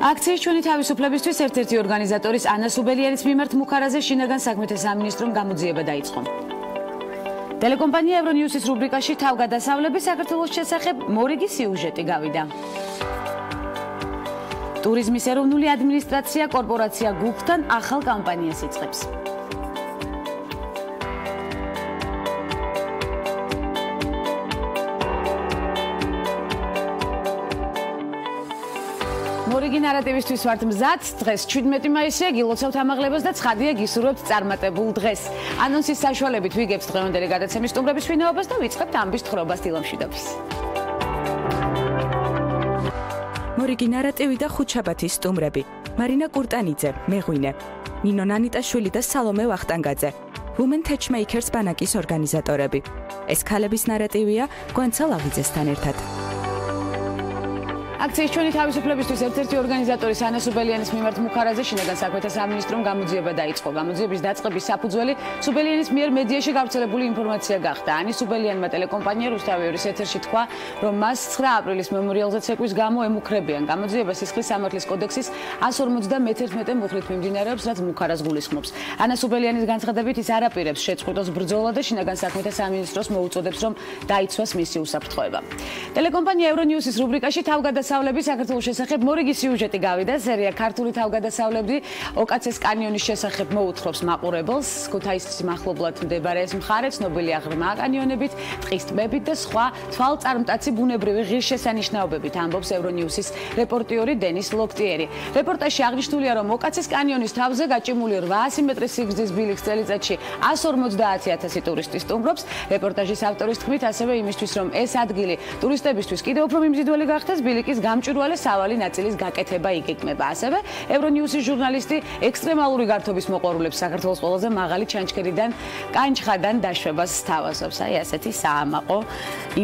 აქციის ჩვენი თავისუფლებისთვის ერთ-ერთი ორგანიზატორის ანა სუბელიანის მიმართ მუხარაზე შინაგან საქმეთა სამინისტრომ გამოძიება დაიწყო. ტელეკომპანია ევრონიუსის რუბრიკაში თავგადასავლების საქართველოს შესახებ მორიგი სიუჟეტი გავიდა. ტურიზმის ეროვნული ადმინისტრაცია კორპორაცია გუგთან ახალ კამპანიას იწყებს. მორიგი ნარატივისთვის ვართ მზად, დღეს 17 მაისია, გილოცავთ ამაღლებას და ცხადია გისურვებთ წარმატებულ დღეს. ანონსის საშუალებით ვიგებთ დღევანდელი გადაცემის სტუმრების ვინაობას და ვიწყებთ ამბის თხრობას დილამშვიდობის. მორიგი ნარატივი და ხუთშაბათის სტუმრები. მარინა კურტანიძე, მეღვინე. ნინო ნანიტაშვილი და სალომე ვახტანგაძე. Women Touchmakers ბანაკის ორგანიზატორები. ეს ქალების ნარატივია გვანცალაღიძესთან ერთად. აქციის ჩვენი თავისუფლებისთვის ერთ-ერთი ორგანიზატორის ანა სუბელიანის მიმართ მუხარაზე შინაგან საქმეთა სამინისტრომ გამოძიება დაიწყო. გამოძიების დაწყების საფუძველი სუბელიანის მიერ მედიაში გავრცელებული ინფორმაცია გახდა. ანი სუბელიანმა ტელეკომპანია რუსთავიორის ეთერში თქვა, რომ მას 9 აპრილის მემორიალზე ცეკვის გამო ემუქრებიან. გამოძიება სისხლის სამართლის კოდექსის 151 მუხლით მიმდინარეობს, რაც მუხარას გულისხმობს. ანა სუბელიანის განცხადებით ის არაპირებს შეწყვიტოს ბრძოლა და შინაგან საქმეთა სამინისტროს მოუწოდებს, რომ დაიცვას მისი უსაფრთხოება. ტელეკომპანია ევრონიუსის რუბრიკაში თავგადასავლების საქართველოს შესახებ მორიგი სიუჟეტი გავიდა. სერია ქართული თავგადასავლები ოკაცეს კანიონის შესახებ მოუთხრობს მაყურებელს. ქუთაისის მახლობლად მდებარე ეს მხარე ცნობილია ღრმა კანიონებით, ტყის ტბებით და სხვა თვალწარმტაცი ბუნებრივი ღირსშესანიშნაობებით, ამბობს ევრონიუსის რეპორტიორი დენის ლოქტიერი. რეპორტაჟში აღნიშნულია, რომ ოკაცეს კანიონის თავზე გაჭიმული 800 მეტრის სიგრძის ბილიქს წელიწადში 150,000 ტურისტი სტუმრობს. რეპორტაჟის ავტორის თქმით, ასევე იმისთვის, რომ ეს ადგილი ტურისტებისთვის კიდევ უფრო მიმზიდველი გახდეს, ბილიკის გამჭვირვალე სავალი ნაწილის გაკეთება იგეგმება. ასევე ევრონიუსის ჟურნალისტი ექსტრემალური გართობის მოყვარულებს საქართველოს ყველაზე მაღალი ჩანჩქერიდან კანჩხადან დაშვებას სთავაზობს. აი ასეთი საამაყო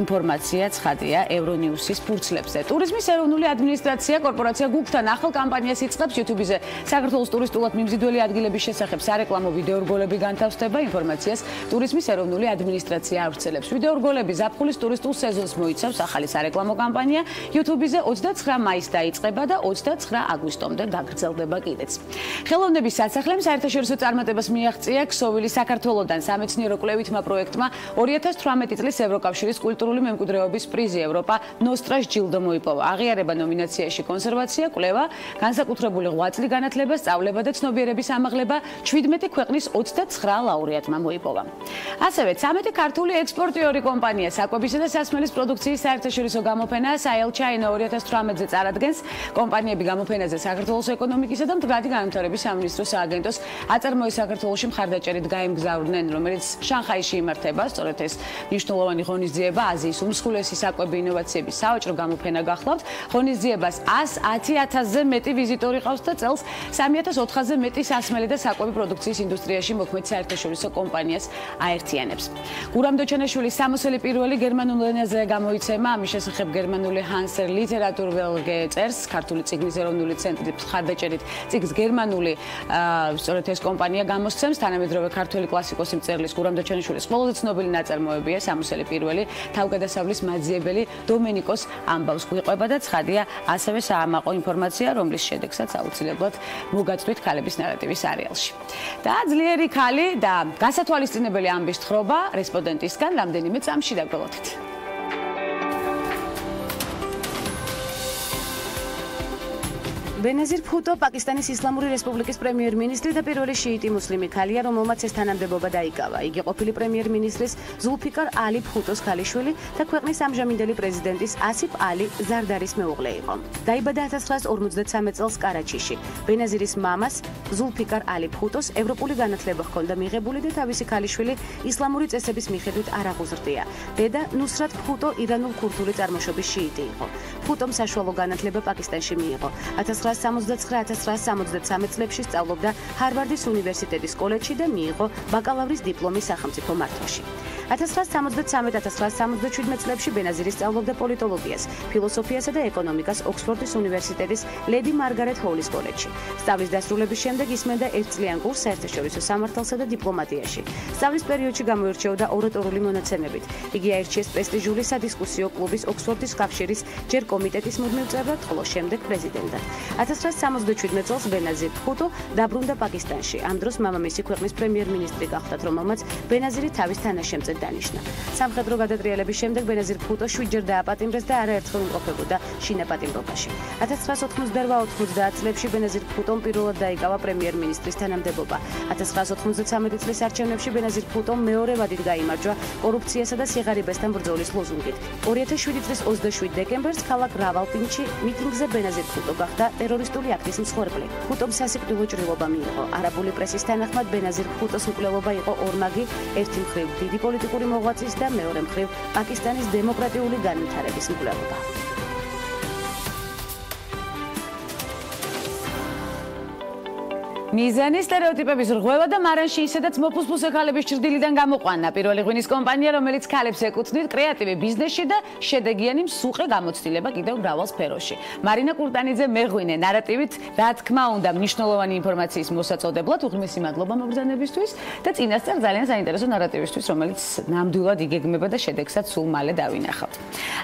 ინფორმაცია ცხადია ევრონიუსის ფურცლებზე. ტურიზმის ეროვნული ადმინისტრაცია კორპორაცია გუგთან ახალ კამპანიას იწყებს. YouTube-ზე საქართველოს ტურისტულად მიმზიდველი ადგილების შესახებ სარეკლამო ვიდეორგოლები განთავსდება. ინფორმაციას ტურიზმის ეროვნული ადმინისტრაცია ავრცელებს. ვიდეორგოლები ზაფხულის ტურისტულ სეზონს მოიცავს. ახალი სარეკლამო კამპანია YouTube-ზე 29 მაისს დაიწყება და 29 აგვისტომდე გაგრძელდება კიდეც. ხელოვნების სასახლემ საერთაშორისო წარმატებას მიაღწია ქსოვილი საქართველოდან. სამეცნიერო კვლევითმა პროექტმა 2018 წლის ევროკავშირის კულტურული მემკვიდრეობის პრიზი ევროპა ნოსტრას ჯილდო მოიპოვა. აღიარება ნომინაციაში კონსერვაცია, კვლევა, განსაკუთრებული ღვაწლი განათლება, სწავლება და ცნობიერების ამაღლება 17 ქვეყნის 29 ლაურეატმა მოიპოვა. ასევე 13 ქართული ექსპორტიორი კომპანია საკვებისა და სასმელის პროდუქციის საერთაშორისო გამოფენა Sail China 2018-ზე წარადგენს. კომპანიები გამოფენაზე საქართველოს ეკონომიკისა და მდგრადი განვითარების სამინისტროს სააგენტოს აწარმოის საქართველოში მხარდაჭერით გაემგზავრნენ, რომელიც შანხაიში იმართება. სწორედ ეს მნიშვნელოვანი ღონისძიება აზიის უმსხვილესი საკვები ინოვაციების სავაჭრო გამოფენა გახლავთ. ღონისძიებას 110,000-ზე მეტი ვიზიტორი ყავს და წელს 3,400-ზე მეტი სასმელი და საკვები პროდუქციის ინდუსტრიაში მოქმედ საერთაშორისო კომპანიას აერთიანებს. გურამ დოჩანაშვილის სამოსელი პირველი გერმანულ ენაზე გამოიცემა. ამის შესახებ გერმანული ჰანსერ ლიტერატურველგე წერს. ქართული წიგნის ეროვნული ცენტრის მხარდაჭერით წიგნს გერმანული სწორედ ეს კომპანია გამოსცემს. თანამედროვე ქართველი კლასიკოსი მწერლის გურამ დოჩანიშვილის ყველაზე ცნობილი ნაწარმოებია სამოსელი პირველი თავგადასავლის მაძიებელი დომენიკოს ამბავს გვიყვება და ცხადია ასევე საამაყო ინფორმაცია, რომლის შედეგსაც აუცილებლად მოგაწვით ქალების ნარატივის არეალში. და ძლიერი ქალი და გასათვალისწინებელი ამბის თხრობა რესპონდენტისგან რამდენიმე წამში დაგველოდეთ. ბენაზირ ფუტო პაკისტანის ისლამური რესპუბლიკის პრემიერ-მინისტრი და პირველი შიიტი მუსლიმი ქალია, რომელმაც ეს თანამდებობა დაიკავა. იგი ყოფილი პრემიერ-მინისტრის ზულფიკარ ალი ფუტოს ქალიშვილი და ქვეყნის ამჟამინდელი პრეზიდენტის ასიფ ალი ზარდარის მეუღლე იყო. დაიბადა 1953 წელს კარაჩიში. ბენაზირის მამას ზულფიკარ ალი ფუტოს ევროპული განათლება ჰქონდა მიღებული და თავისი ქალიშვილი ისლამური წესების მიხედვით არ აღუზრდია. დედა ნუსრატ ფუტო ირანულ-ქურთული წარმოშობის შიიტი იყო. ფუტომ საშუალო განათლება პაკისტანში მიიღო. 1969-1973 წლებში სწავლობდა ჰარვარდის უნივერსიტეტის კოლეჯში და მიიღო ბაკალავრის დიპლომი სახელმწიფო მართვაში. 1963-1967 წლებში ბენაზირი სწავლობდა პოლიტოლოგიას, ფილოსოფიასა და ეკონომიკას ოქსფორდის უნივერსიტეტის ლედი მარგარეტ ჰოლის კოლეჯში. სწავლის დასრულების შემდეგ ისმენდა ერთწლიან კურსს საერთაშორისო სამართალსა და დიპლომატიაში. სწავლის პერიოდში გამოირჩეოდა ორატორული მონაცემებით. იგი აირჩიეს პრესტიჟული სადისკუსიო კლუბის ოქსფორდის კავშირის ჯერ კომიტეტის მუდმივ წევრად, ხოლო შემდეგ პრეზიდენტად. 1967 წელს ბენაზირ ფუტო დაბრუნდა პაკისტანში. ამ დროს მამამისი ქვეყნის პრემიერ-მინისტრი გახდათ, რომელმაც ბენაზირი თავის თანაშემწედ დანიშნა. სამხედრო გადატრიალების შემდეგ ბენაზირ ფუტო 7-ჯერ დააპატიმრეს და არაერთხელ იმყოფებოდა შინაპატიმრობაში. 1988-90 წლებში ბენაზირ ფუტომ პირველად დაიკავა პრემიერ-მინისტრის თანამდებობა. 1993 წლის არჩევნებში ბენაზირ ფუტომ მეორე ვადით გაიმარჯვა კორუფციასა და სიღარიბესთან ბრძოლის ლოზუნგით. 2007 წლის 27 დეკემბერს ქალაქ რავალპინდში მიტინგზე ბენაზირ ფუტო გახდა ტერორისტული აქტის მსხვერპლი. ფუტომ სასიკვდილო ჭრილობა მიიღო. არაბული პრესის თანახმად ბენაზირ ფუტოს მკვლელობა იყო ორმაგი, ერთი მხრივ დიდი პოლიტიკური მოღვაწის და მეორე მხრივ პაკისტანის დემოკრატიული განვითარების მკვლელობა. მიზანი სტერეოტიპების რღვევა და მარანში ისედაც მოფუსფუს ქალების ჭრდილიდან გამოყვანა. პირველი ღვინის კომპანია, რომელიც ქალებს ეკუთვნით კრეატივი ბიზნესში და შედეგიანი მსუყე გამოცდილება კიდევ მრავალ სფეროში. მარინა კურტანიძე მეღვინე ნარატივით, რა თქმა უნდა, მნიშვნელოვანი ინფორმაციის მოსაწოდებლად, უღრმესი მადლობა მოგზაურობისთვის და წინასწარ ძალიან საინტერესო ნარატივისთვის, რომელიც ნამდვილად იგეგმება და შედეგსაც სულ მალე დავინახავთ.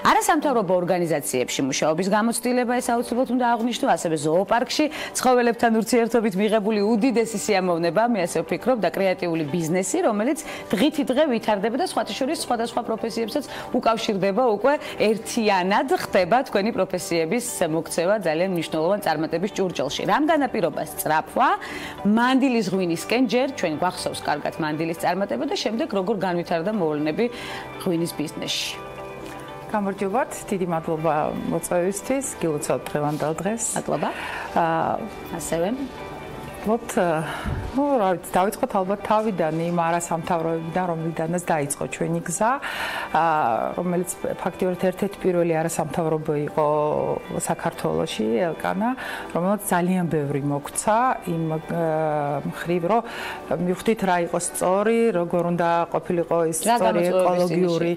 არასამთავრობო ორგანიზაციებში მუშაობის გამოცდილება ეს აუცილებლად უნდა აღვნიშნო, ასევე ზოოპარკში ცხოველებთან ურთიერთობით მიღებული უდიდესი სიამოვნება, მე ასე ვფიქრობ, და კრეატიული ბიზნესი, რომელიც დღითი დღე ვითარდება და სხვათა შორის სხვადასხვა პროფესიებსაც უკავშირდება, უკვე ერთიანად ხდება თქვენი პროფესიების მოქცევა ძალიან მნიშვნელოვან წარმატების ჭურჭელში. რამ განაპირობა სწრაფვა, მანდილის ღვინისკენ ჯერ ჩვენ გვახსოვს კარგად მანდილის წარმატება და შემდეგ როგორ განვითარდა მოვლენები ღვინის ბიზნესში. გამარჯობათ, დიდი მადლობა მოწვევისთვის, გილოცავთ დღევანდელ დღეს. მადლობა. ასევე დავიწყოთ ალბათ თავიდან იმ არასამთავროებიდან, რომლიდანაც დაიწყო ჩვენი გზა, რომელიც ფაქტიურად ერთ-ერთი პირველი არასამთავრობო იყო საქართველოში, ელკანა, რომელსაც ძალიან ბევრი მოგვცა იმ მხრივ, რომ მივხვდით რა იყო სწორი, როგორ უნდა ყოფილიყო ის სწორი ეკოლოგიური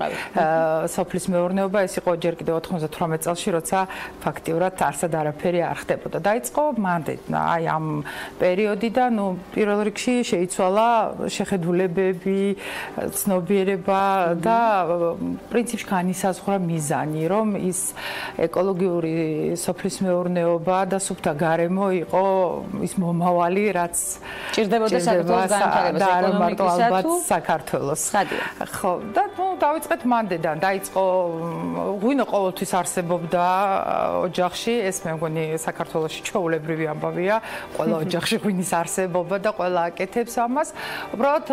სოფლის მეურნეობა, ეს იყო ჯერ კიდევ 98 წელში, როცა ფაქტიურად არსად არაფერი არ ხდებოდა. დაიწყო მანდ აი ამ პერიოდიდან პირველ რიგში შეიცვალა შეხედულებები, ცნობიერება და პრინციპში განისაზღვრა მიზანი, რომ ის ეკოლოგიური სოფლის მეურნეობა და სუფთა გარემო იყო ის მომავალი, რაც ჭირდებოდა საქართველოს განვითარებას, ეკონომიკისათვის, საქართველოს. ხო, და დავიწყეთ მანდედან, დაიწყო ღვინო ყოველთვის არსებობდა ოჯახში, ეს მე მგონი საქართველოში ჩვეულებრივი ამბავია, ყველა ოჯახში ღვინის არსებობა და ყველა აკეთებს ამას. უბრალოდ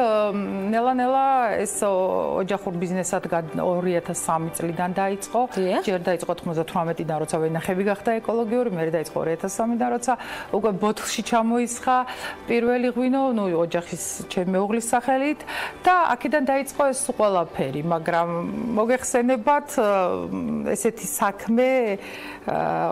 ნელა-ნელა ეს ოჯახურ ბიზნესად 2003 წლიდან დაიწყო. ჯერ დაიწყო 98-დან, როცა ვენახები გახდა ეკოლოგიური, მერე დაიწყო 2003-დან, როცა უკვე ბოთლში ჩამოისხა პირველი ღვინო, ოჯახის ჩემი მეუღლის სახელით და აქედან დაიწყო ეს ყველაფერი, მაგრამ მოგეხსენებათ ესეთი საქმე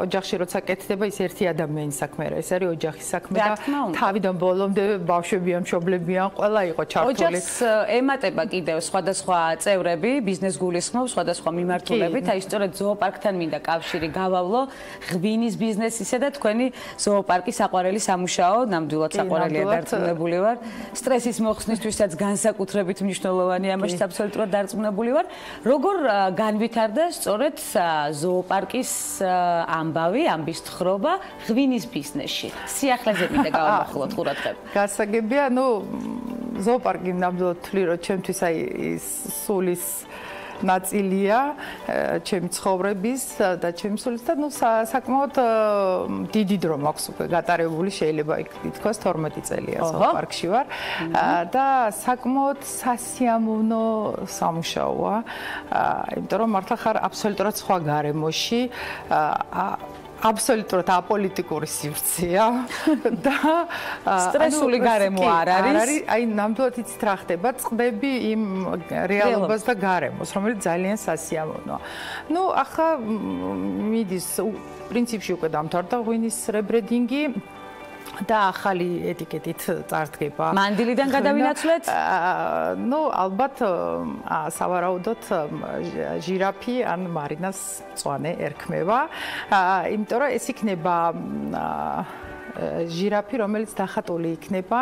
ოჯახში როცა კეთდება, ის ერთი ადამიანის საქმე არა, ეს არის ოჯახის საქმე და თავიდან ბოლომდე ბავშვები ან მშობლებიან ყველა იყო ჩართული. ოჯახს ემატება კიდევ სხვადასხვა წევრები, ბიზნეს გულისხმობს სხვადასხვა მიმართულებით, აი სწორედ ზოოპარკთან მინდა კავშირი გავავლო, ღვინის ბიზნესისა და თქვენი ზოოპარკის საყვარელი სამუშაო, ნამდვილად საყვარელია დარწმუნებული ვარ. სტრესის მოხსნისთვისაც განსაკუთრებით მნიშვნელოვანი, ამაშიც აბსოლუტურად დარწმუნებული ვარ. როგორ განვითარდა სწორედ ზოოპარკის ამბავი, ამბის თხრობა ღვინის ბიზნესში? სიახლეზე მინდა გავამახვილოთ ყურადღება. გასაგებია, ზოოპარკი ნამდვილად თვლი, რომ ჩემთვის აი სულის ნაწილია ჩემი ცხოვრების და ჩემი სულის და საკმაოდ დიდი დრო მაქვს უკვე გატარებული, შეიძლება ითქვას 12 წელია ზოოპარკში ვარ და საკმაოდ სასიამოვნო სამუშაოა, იმიტომ რომ მართლა ხარ აბსოლუტურად სხვა გარემოში, აბსოლუტურად აპოლიტიკური სივრცეა და სტრესული გარემო არ არის. აი ნამდვილად იცით რა ხდება, წყვდები იმ რეალობას და გარემოს, რომელიც ძალიან სასიამოვნოა. ახლა მიდის პრინციპში უკვე დამთავრდა ღვინის რებრენდინგი. და ახალი ეტიკეტით წარდგება. მანდილიდან გადავინაცვლეთ? ნუ ალბათ სავარაუდოდ ჟირაფი ან მარინას მწვანე ერქმევა. იმიტომ რომ ეს იქნება ჟირაფი, რომელიც დახატული იქნება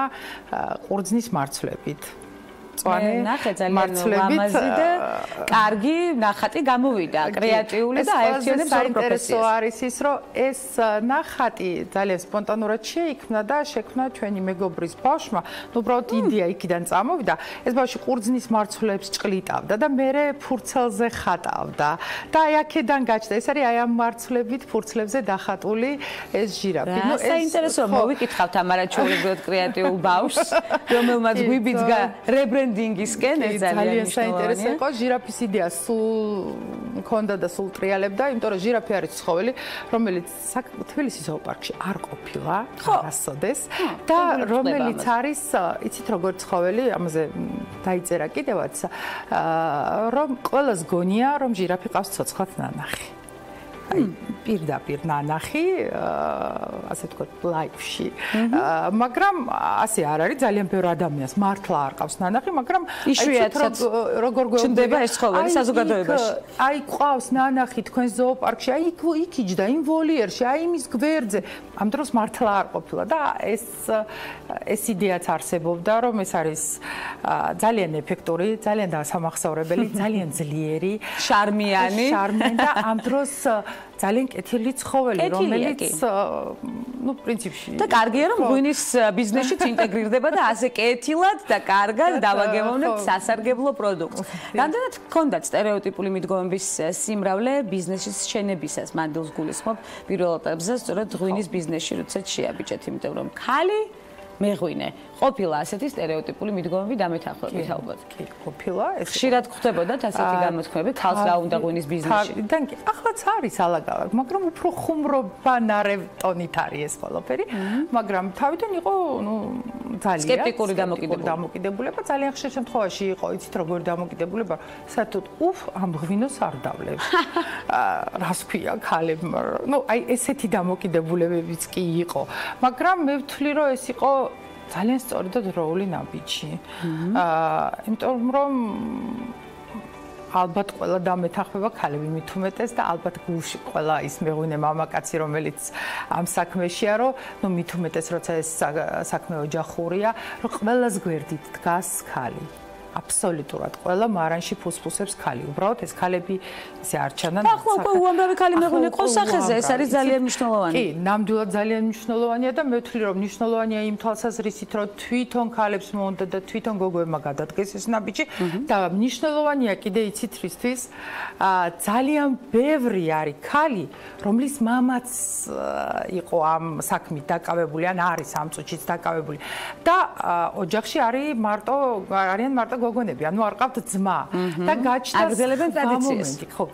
ყურძნის მარცვლებით. ნახე ძალიან ლამაზი და კარგი ნახატი გამოვიდა, კრეატიული და აერთიანებს ორ პროფესიას. საინტერესო არის ის, რომ ეს ნახატი ძალიან სპონტანურად შეიქმნა და შექმნა ჩვენი მეგობრის ბავშვმა. ნუ უბრალოდ იდეა იქიდან წამოვიდა. ეს ბავშვი ყურძნის მარცვლებს ჭყლიტავდა და მერე ფურცელზე ხატავდა. და აი აქედან გაჩნდა. ეს არის აი ამ მარცვლებით ფურცლებზე დახატული ეს ჟირაფი. ნუ საინტერესო მოვიკითხავთ ამ არაჩვეულებრივად კრეატიულ ბავშვს, რომელმაც გვიბიძგა ბრენდინგისკენ ეს ძალიან საინტერესო იყო. ჟირაფის იდეა სულ მქონდა და სულ ტრიალებდა, იმიტომ რომ ჟირაფი არის ცხოველი, რომელიც თბილისის ზოოპარკში არ ყოფილა არასოდეს და რომელიც არის, იცით როგორ ცხოველი, ამაზე დაიწერა კიდევაც, რომ ყველას გონია, რომ ჟირაფი ყავს ცოცხლად ნანახი. პირდაპირ ნანახი, ასე ვთქვათ, ლაივში. მაგრამ ასე არ არის, ძალიან ბევრი ადამიანს მართლა არ ყავს ნანახი, მაგრამ იშვიათად როგორ გვეუბნება ეს ცხოველი საზოგადოებაში. აი ყავს ნანახი თქვენ ზოოპარკში, აი იქ იჯდა იმ ვოლიერში, აი იმის გვერდზე. ამ დროს მართლა არ ყოფილა და ეს იდეაც არსებობდა, რომ ეს არის ძალიან ეფექტური, ძალიან დასამახსოვრებელი, ძალიან ძლიერი, შარმიანი და ამ დროს ძალიან კეთილი ცხოველი, რომელიც ნუ პრინციპში და კარგია რომ ღვინის ბიზნესშიც ინტეგრირდება და ასე კეთილად და კარგად დავაგემოვნებთ სასარგებლო პროდუქტს. რამდენად გქონდათ სტერეოტიპული მიდგომების სიმრავლე ბიზნესის შენებისას? მანდილს გულისხმობ პირველ ეტაპზე სწორედ ღვინის ბიზნესში, როდესაც შეაბიჭეთ, იმიტომ რომ ხალი მეღვინე. ყოფილა ასეთი სტერეოტიპული მიდგომები დამეთანხმებით ალბათ. კი, ყოფილა. ხშირად გვხვდებოდათ ასეთი გამოთქმები, ხალხს რა უნდა ღვინის ბიზნესში? ახლაც არის ალაგ-ალაგ, მაგრამ უფრო ხუმრობანარე ტონით არის ეს ყველაფერი, მაგრამ თავიდან იყო, ნუ ძალიან სკეპტიკური დამოკიდებულება, ძალიან ხშირ შემთხვევაში იყო, იცით როგორი დამოკიდებულება, საერთოდ ამ ღვინოს არ დავლებ. რას ქვია ქალებმა? ნუ აი ესეთი დამოკიდებულებებიც კი იყო, მაგრამ მე ვთვლი, რომ ეს იყო ძალიან სწორი და დროული ნაბიჯი. იმიტომ რომ ალბათ ყველა დამეთანხმება ქალები მით უმეტეს და ალბათ გულში ყველა ის მეღვინე მამაკაცი, რომელიც ამ საქმეშია, რომ ნუ მით უმეტეს როცა ეს საქმე ოჯახურია, რომ ყველას გვერდით დგას ქალი. აბსოლუტურად ყველა მარანში ფუსფუსებს ქალი. უბრალოდ ეს ქალები ისე არ ჩანან. ახლა უკვე უამრავი ქალი მეღვინე ყავს სახეზე, ეს არის ძალიან მნიშვნელოვანი. კი, ნამდვილად ძალიან მნიშვნელოვანია და მე ვთვლი, რომ მნიშვნელოვანია იმ თვალსაზრისით, რომ თვითონ ქალებს მოუნდა და თვითონ გოგოებმა გადადგეს ეს ნაბიჯი და მნიშვნელოვანია კიდე იცით რისთვის, ძალიან ბევრი არის ქალი, რომლის მამაც იყო ამ საქმით დაკავებული, ან არის ამ წუთშიც დაკავებული და ოჯახში არიან მარტო გოგონები, ანუ არ ყავთ ძმა და გაჩნდა აგრძელებენ ტრადიციას. ხო,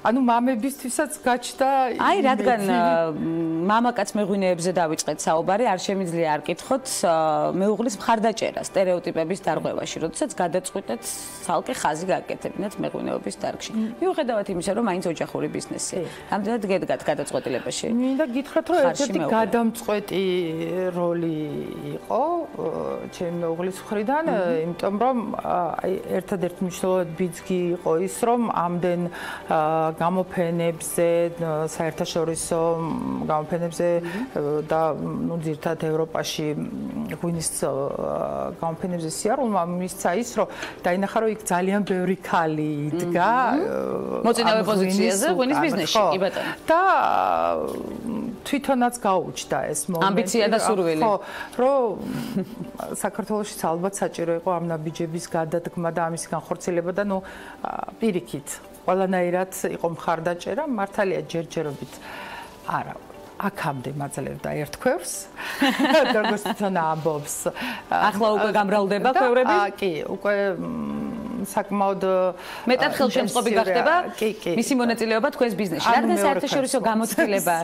ანუ მამებისთვისაც გაჩნდა. აი, რადგან მამაკაც მეღვინეებზე დავიწყეთ საუბარი, არ შემიძლია არ კითხოთ მეუღლის მხარდაჭერა სტერეოტიპების დარღვევაში, როდესაც გადაწყვიტეთ ცალკე ხაზი გაკეთებინათ მეღვინეობის დარგში. მიუხედავად იმისა, რომ მაინც ოჯახური ბიზნესია. რამდენად გედგათ გადაწყვეტილებაში? მინდა გითხრათ, რომ ერთ-ერთი გადამწყვეტი როლი იყო ჩემი მეუღლის მხრიდან, იმიტომ რომ აი ერთადერთი მნიშვნელოვანი ბიძგი იყო ის, რომ ამდენ გამოფენებზე, საერთაშორისო გამოფენებზე და ნუ ძირთად ევროპაში ღვინის გამოფენებზე სიარულმა მისცა ის, რომ დაინახა, რომ იქ ძალიან ბევრი ქალი იდგა მოწინავე პოზიციაზე ღვინის ბიზნესში, კი ბატონო. და თვითონაც გაუჩნდა ეს მომენტი. ამბიცია და სურვილი. ხო, რომ საქართველოშიც ალბათ საჭირო იყო ამ ნაბიჯების გადადგმა და ამის განხორციელება და ნუ პირიქით ყველანაირად იყო მხარდაჭერა, მართალია ჯერჯერობით არა აქამდე მაძლევდა ერთქვევს როგორც თვითონ ამბობს. ახლა უკვე გამრავლდება ქვევრები? კი, უკვე საკმაოდ მეტად ხელშემწყობი გახდება მისი მონაწილეობა თქვენს ბიზნესში. რადგან საერთაშორისო გამოცდილება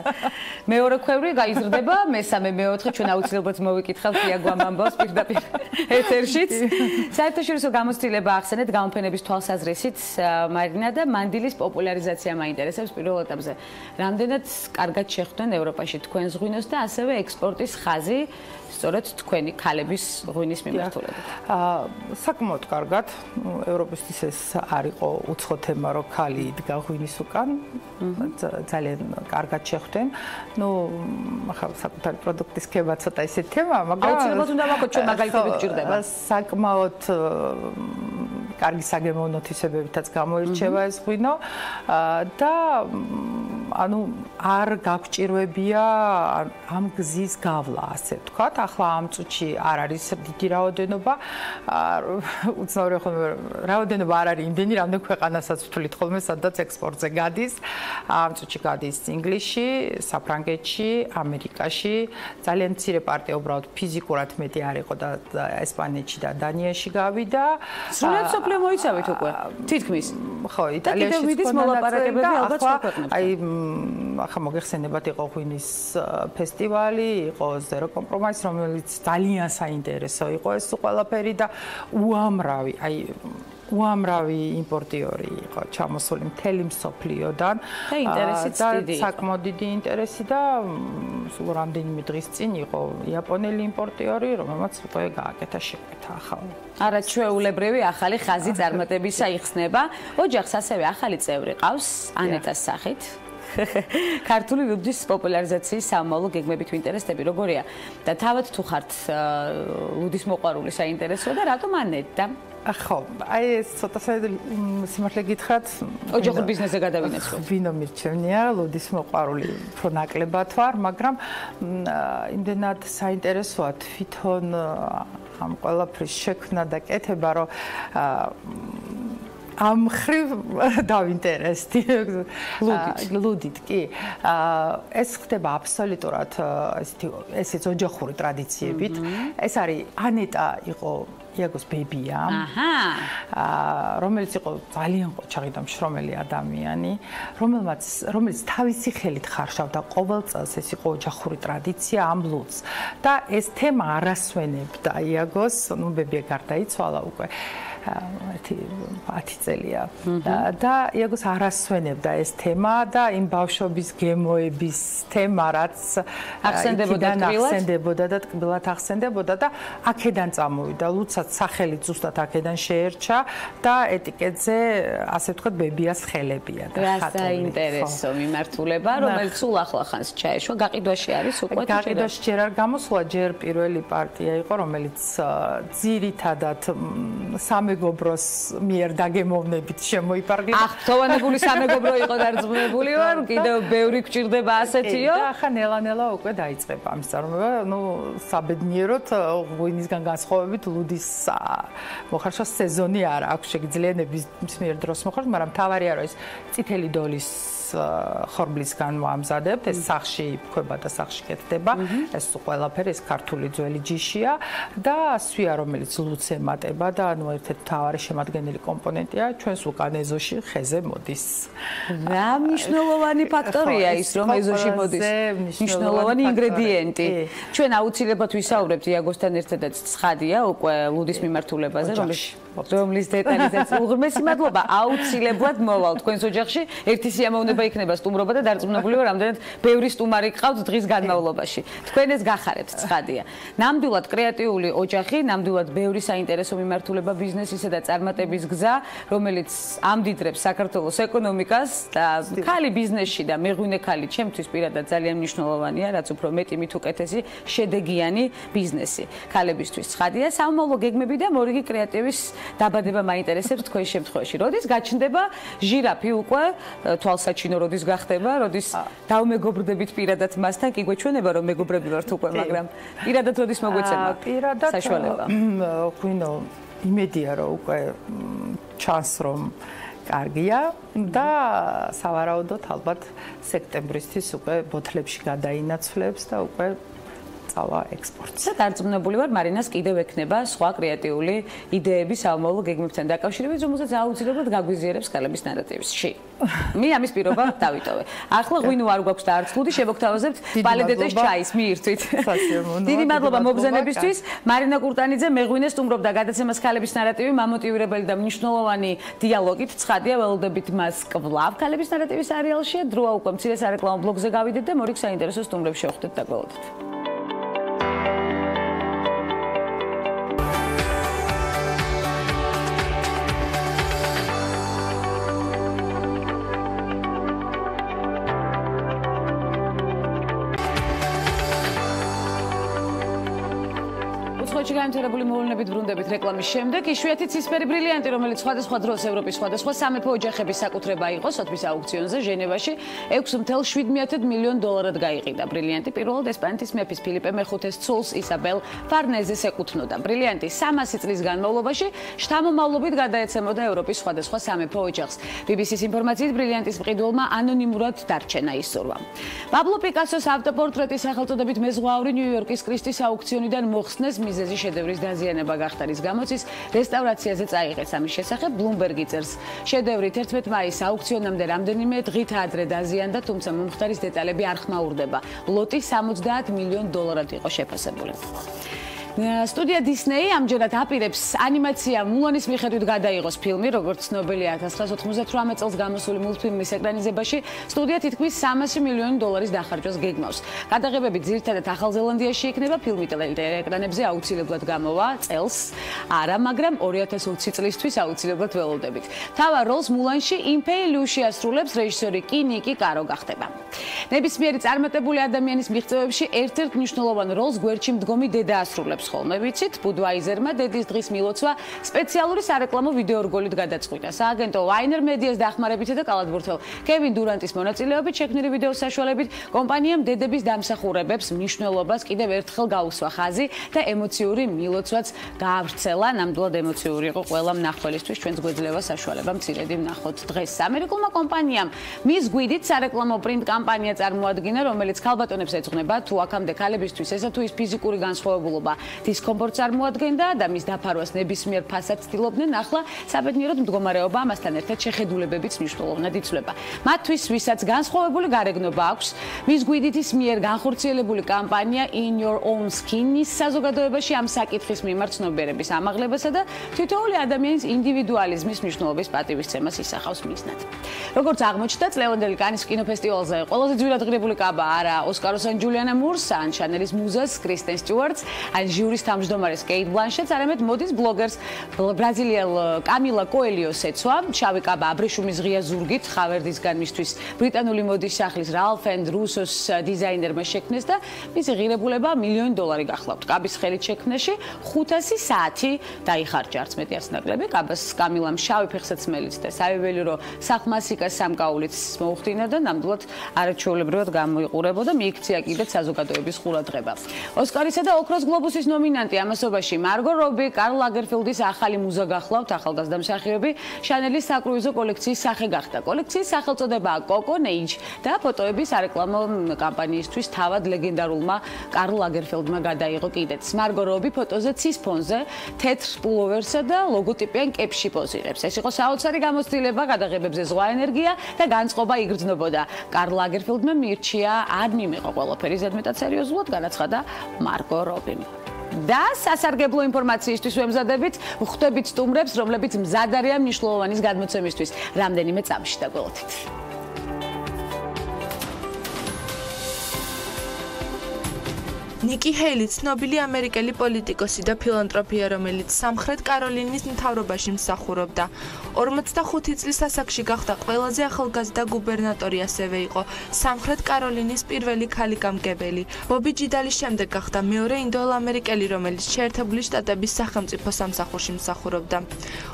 მეორე ქვევრი გაიზრდება, მესამე, მეოთხე ჩვენ აუცილებლად მოვიკითხავთ იაგوام ამბავს პირდაპირ ეთერშიც. საერთაშორისო გამოცდილება ახსენეთ გამოფენების თვალსაზრისით მარინა და მანდილის პოპულარიზაცია მაინტერესებს პირველ ეტაპზე. რამდენად კარგად შეხვდნენ ევროპაში თქვენს ღვინოს და ასევე ექსპორტის ხაზი სწორედ თქვენი ქალების ღვინის მიმართულებით. საკმაოდ კარგად. ევროპისთვის ეს არ იყო უცხო თემა, რომ ქალი იდგა ღვინის უკან. ძალიან კარგად შეხვდნენ. ნუ ახლა საკუთარი პროდუქტის ქება ცოტა ისეთი თემა, მაგრამ აუცილებლად უნდა ვაკეთოთ ჩვენ მაგალითები გჭირდება. საკმაოდ კარგი საგემოვნო ნოთისებებითაც გამოირჩევა ეს ღვინო და ანუ არ გაგვჭირვებია ამ გზის გავლა, ასე ვთქვათ. ახლა ამ წუთში არ არის დიდი რაოდენობა. უცნაური ხოლმე რაოდენობა არ არის იმდენი, რამდენი ქვეყანასაც ვთვლით ხოლმე, სადაც ექსპორტზე გადის. ამ წუთში გადის ინგლისში, საფრანგეთში, ამერიკაში. ძალიან მცირე პარტია უბრალოდ ფიზიკურად მეტი არ იყო და ესპანეთში და დანიაში გავიდა. სრულად სოფლიო მოიცავით უკვე. თითქმის. ხო, იტალიაში მიდის მოლაპარაკებები ალბათ სხვა ქვეყნებთან. აი ახლა მოგეხსენებათ იყო ღვინის ფესტივალი, იყო ზერო კომპრომისი, რომელიც ძალიან საინტერესო იყო ეს ყველაფერი და უამრავი იმპორტიორი იყო ჩამოსული მთელი მსოფლიოდან და ინტერესიც დიდი იყო. საკმაოდ დიდი ინტერესი და სულ რამდენიმე დღის წინ იყო იაპონელი იმპორტიორი, რომელმაც უკვე გააკეთა შეკვეთა ახალი. არაჩვეულებრივი ახალი ხაზი წარმატებისა იხსნება. ოჯახს ასევე ახალი წევრი ყავს ანეტას სახით. ქართული ლუდის პოპულარიზაციის სამომავლო გეგმებით ვინტერესდები როგორია და თავად თუ ხართ ლუდის მოყვარული საინტერესოა და რატომ ანეტა? ხო, აი ეს ცოტა სიმართლე გითხრათ, ოჯახურ ბიზნესზე გადავინაცვლოთ. ვინო მირჩევნია, ლუდის მოყვარული უფრო ნაკლებად ვარ, მაგრამ იმდენად საინტერესოა თვითონ ამ ყველაფრის შექმნა და კეთება, რომ ამ ხრივ დავინტერესდი ლუდით კი ეს ხდება აბსოლუტურად ესეც ოჯახური ტრადიციებით ეს არის ანეტა იყო იაგოს ბებია რომელიც იყო ძალიან ყოჩაღი და მშრომელი ადამიანი რომელიც თავისი ხელით ხარშავდა ყოველ წელს ეს იყო ოჯახური ტრადიცია ამ ლუდს და ეს თემა არასვენებდა იაგოს ნუ ბებია გარდაიცვალა უკვე 10 წელია და იაგოს არასვენებდა ეს თემა და იმ ბავშვობის გემოების თემა რაც ახსენდებოდა და ტკბილად ახსენდებოდა და აქედან წამოვიდა ლუდსაც სახელი ზუსტად აქედან შეერჩა და ეტიკეტზე ასე ვთქვათ ბებიას ხელებია და ხატული. საინტერესო მიმართულება რომელიც სულ ახლახანს ჩაეშვა გაყიდვაში არის უკვე გაყიდვაში ჯერ არ გამოსულა ჯერ პირველი პარტია იყო რომელიც ძირითადად სამეგობროს მიერ დაგემოვნებით შემოიფარგლება. ახთოვანებული სამეგობრო იყო დარწმუნებული ვარ, კიდევ ბევრი გჭირდება ასეთიო. და ახლა ნელა-ნელა უკვე დაიწყება ამის წარმოება, ნუ საბედნიეროდ ღვინისგან განსხვავებით ლუდის მოხარშვა სეზონი არ აქვს შეგიძლიათ მიერ დროს მოხარშ, მაგრამ თავარია რომ ეს წითელი დოლის ხორბლისგან ვამზადებთ, ეს სახში ფქვება და სახში კეთდება, ეს ყველაფერი ეს ქართული ძველი ჯიშია და სვია რომელიც ლუდს ემატება და ანუ ერთ-ერთი მთავარი შემადგენელი კომპონენტია ჩვენს უკან ეზოში ხეზე მოდის. რა მნიშვნელოვანი ფაქტორია ის რომ ეზოში მოდის. მნიშვნელოვანი ინგრედიენტი. ჩვენ აუცილებლად ვისაუბრებთ იაგოსთან ერთადაც ცხადია უკვე ლუდის მიმართულებაზე რომლის დეტალიზაც უღრმესი მადლობა აუცილებლად მოვალ თქვენს ოჯახში ერთი სიამოვნება იქნება სტუმრობა და დარწმუნებული ვარ რამდენად ბევრი სტუმარი გყავთ დღის განმავლობაში. თქვენ ეს გახარებთ ცხადია. ნამდვილად კრეატიული ოჯახი, ნამდვილად ბევრი საინტერესო მიმართულება ბიზნესისა და წარმატების გზა, რომელიც ამდიდრებს საქართველოს ეკონომიკას და ქალი ბიზნესში და მეღვინე ქალი ჩემთვის პირადად ძალიან მნიშვნელოვანია, რაც უფრო მეტი მით უკეთესი შედეგიანი ბიზნესი. ქალებისთვის ცხადია, სამომავლო გეგმები და მორიგი კრეატივის დაბადება მაინტერესებს თქვენ შემთხვევაში. როდის გაჩნდება ჟირაფი უკვე თვალსაჩინო როდის გახდება, როდის დავმეგობრდებით პირადად მასთან, კი გვეჩვენება რომ მეგობრები ვართ უკვე, მაგრამ პირადად როდის მოგვეცემა საშუალება. ღვინო იმედია რომ უკვე ჩანს რომ კარგია და სავარაუდოდ ალბათ სექტემბრისთვის უკვე ბოთლებში გადაინაცვლებს და უკვე წავა ექსპორტს. და დარწმუნებული ვარ, მარინას კიდევ ექნება სხვა კრეატიული იდეები საომავლო გეგმებთან დაკავშირებით, რომელსაც აუცილებლად გაგვიზიარებს ქალების ნარატივში. მე ამის პირობა დავიტოვე. ახლა ღვინო არ გვაქვს და არც ხუდი, შევოგთავაზებთ პალედეტეს ჩაის მიირთვით. დიდი მადლობა მოგზანებისთვის. მარინა კურტანიძე მეღვინე სტუმრობდა გადაცემას ქალების ნარატივი, მამოტივირებელი და მნიშვნელოვანი დიალოგით. ცხადია, ველოდებით მას კვლავ ქალების ნარატივის სერიალში. დროა უკვე მცირე სარეკლამო ბლოგზე გავიდეთ და მორიგ საინტერესო სტუმრებს შევხვდეთ და გველოდეთ. განვითარებული მოვლენებით ბრუნდებით რეკლამის შემდეგ. იშვიათი ცისფერი ბრილიანტი, რომელიც სხვადასხვა დროს ევროპის სხვადასხვა სამეფო ოჯახების საკუთრება იყო სოთმის აუქციონზე ჟენევაში, 6.7 მილიონ დოლარად გაიყიდა. ბრილიანტი პირველად ესპანეთის მეფის ფილიპე მეხუთეს ცოლს ისაბელ ფარნეზეს ეკუთვნოდა. ბრილიანტი 300 წლის განმავლობაში შთამომავლობით გადაეცემოდა ევროპის სხვადასხვა სამეფო ოჯახს. BBC-ს ინფორმაციით ბრილიანტის მყიდველმა ანონიმურად დარჩენა ისურვა. პაბლო პიკასოს ავტოპორტრეტის სახელწოდებით მეზღვაური ნიუ-იორკის კრისტის აუქციონიდან მოხსნეს მიზეზი შედევრის დაზიანება გახდა, რის გამოც ის რესტავრაციაზე წაიღეს. ამის შესახებ ბლუმბერგი წერს, შედევრი 11 მაისს აუქციონამდე რამდენიმე დღით ადრე დაზიანდა, თუმცა მომხდარის დეტალები არ ხმაურდება. ლოტი 70 მილიონ დოლარად იყო შეფასებული. სტუდია დისნეი ამჯერად აპირებს ანიმაცია მულანის მიხედვით გადაიღოს ფილმი, როგორც ცნობილია 1998 წელს გამოსული მულტფილმის ეკრანიზებაში, სტუდია თითქმის 300 მილიონი დოლარის დახარჯვას გეგმავს. გადაღებები ძირითადად ახალ ზელანდიაში იქნება, ფილმი ტელეეკრანებზე აუცილებლად გამოვა წელს, არა, მაგრამ 2020 წლისთვის აუცილებლად ველოდებით. თავარ როლს მულანში იმფეი ლუ შეასრულებს რეჟისორი კინიკი კარო გახდება. ნებისმიერი წარმატებული ადამიანის მიღწევებში ერთ-ერთ მნიშვნელოვან როლს გვერდში მდგომი დედა ასრულებს. ხოლმე ვიცით, ბუდვაიზერმა დედის დღის მილოცვა სპეციალური სარეკლამო ვიდეორგოლით გადაწყვიტა. სააგენტო Winer Media-ს დახმარებითა და კალათბურთელ კევინ დურანტის მონაწილეობით შექმნილი ვიდეოს საშუალებით კომპანიამ დედების დამსახურებებს მნიშვნელობას კიდევ ერთხელ გაუსვა ხაზი და ემოციური მილოცვაც გაავრცელა. ნამდვილად ემოციური იყო ყველა მნახველისთვის, ჩვენს გვეძლევა საშუალება მცირედი ვნახოთ დღეს. ამერიკულმა კომპანიამ მის გვიდით სარეკლამო პრინტ კამპანია წარმოადგინა, რომელიც ქალბატონებს ეძღვნება, თუ აქამდე ქალებისთვის ესა თუ ის ფიზიკური განსხვავებულობა დისკომფორტს წარმოადგენდა და მის დაფარვას ნებისმიერ ფასად ცდილობდნენ, ახლა საბედნიეროდ მდგომარეობა ამასთან ერთად შეხედულებებიც მნიშვნელოვნად იცვლება. მათთვის, ვისაც განსხვავებული გარეგნობა აქვს, მის გვიდითის მიერ განხორციელებული კამპანია In Your Own Skin-ის საზოგადოებაში ამ საკითხის მიმართ ცნობიერების ამაღლებასა და თითოეული ადამიანის ინდივიდუალიზმის მნიშვნელობის პატივისცემას ისახავს მიზნად. როგორც აღმოჩნდა, წლევანდელი კანის კინოფესტივალზე ყველაზე ძვირად ღირებული კაბა არა ოსკაროს ან ჯულიანა მურს, ან შანელის მუზას კრისტენ სტიუარტს, ან ჟიურის თავმჯდომარეს კეით ბლანშეტს, არამედ მოდის ბლოგერს ბრაზილიელ კამილა კოელიოს ეცვა. შავი კაბა აბრეშუმის ღია ზურგით ხავერდისგან მისთვის ბრიტანული მოდის სახლის რალფ ენდ რუსოს დიზაინერმა შექმნეს და მისი ღირებულება $1,000,000 გახლავთ. კაბის ხელით შექმნაში 500 საათი დაიხარჯა, არც მეტი არც ნაკლები. კაბას კამილამ შავი ფეხსაცმელიც და საიუველირო სახმასიკას სამკაულიც მოუხდინა და ნამდვილად არაჩვეულებრივად გამოიყურებოდა, მიიქცია კიდეც საზოგადოების ყურადღება. ოსკარისა და ოქროს გლობუსის ნომინანტი ამასობაში მარგო რობი, კარლ ლაგერფელდის ახალი მუზა გახლავთ, ახალგაზრდა მსახიობი შანელის საკრუიზო კოლექციის სახე გახდა. კოლექციის სახელწოდებაა Coco Age და ფოტოები სარეკლამო კამპანიისთვის თავად ლეგენდარულმა კარლ ლაგერფელდმა გადაიღო კიდეც. მარგო რობი ფოტოზე ცის ფონზე თეთრ პულოვერსა და ლოგოტიპიან კეპში პოზირებს. ეს იყო საოცარი გამოცდილება, გადაღებებზე ზღვა ენერგია და განწყობა იგრძნობოდა. კარლ ლაგერფელდმა მირჩია, არ მიმეყო ყველაფერი ზედმეტად სერიოზულად, განაცხადა მარგო რობიმ. და სასარგებლო ინფორმაციისთვის ვემზადებით, ვხვდებით სტუმრებს, რომლებიც მზად არიან მნიშვნელოვანის გადმოცემისთვის. რამდენიმე წამში დაგველოდით. ნიკი ჰეილი ცნობილი ამერიკელი პოლიტიკოსი და ფილანთროპია, რომელიც სამხრეთ კაროლინის მთავრობაში მსახურობდა. 45 წლის ასაკში გახდა ყველაზე ახალგაზრდა გუბერნატორი, ასევე იყო სამხრეთ კაროლინის პირველი ქალი გამგებელი. ბობი ჯიდალის შემდეგ გახდა მეორე ინდოელ-ამერიკელი, რომელიც შეერთებული შტატების სახელმწიფო სამსახურში მსახურობდა.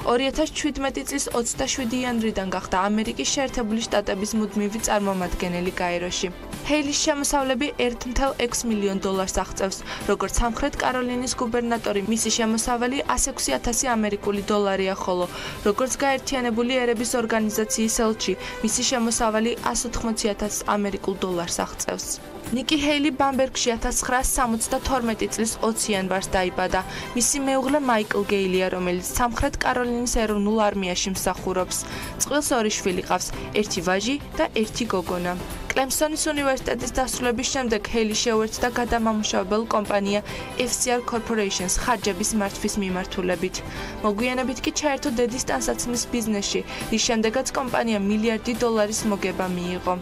2017 წლის 27 იანვრიდან გახდა ამერიკის შეერთებული შტატების მუდმივი წარმომადგენელი გაეროში. ჰეილის შემოსავლები $1.6 მილიონ აღწევს. როგორც სამხრეთ კაროლინის გუბერნატორი, მისი შემოსავალი 106,000 ამერიკული დოლარია, ხოლო როგორც გაერთიანებული ერების ორგანიზაციის ელჩი, მისი შემოსავალი 180,000 ამერიკულ დოლარს აღწევს. ნიკი ჰეილი ბამბერგში 1972 წლის 20 იანვარს დაიბადა. მისი მეუღლე მაიკლ გეილია, რომელიც სამხრეთ კაროლინის ეროვნულ არმიაში მსახურობს. წყვილს 2 შვილი ყავს, 1 ვაჟი და 1 გოგონა. კლემსონის უნივერსიტეტის დასრულების შემდეგ ჰეილი შეუერთდა გადამამუშავებელ კომპანია FCR Corporations ხარჯების მართვის მიმართულებით. მოგვიანებით კი ჩაერთო დედის ტანსაცმლის ბიზნესში, რის შემდეგაც კომპანია $1 მილიარდის მოგება მიიღო.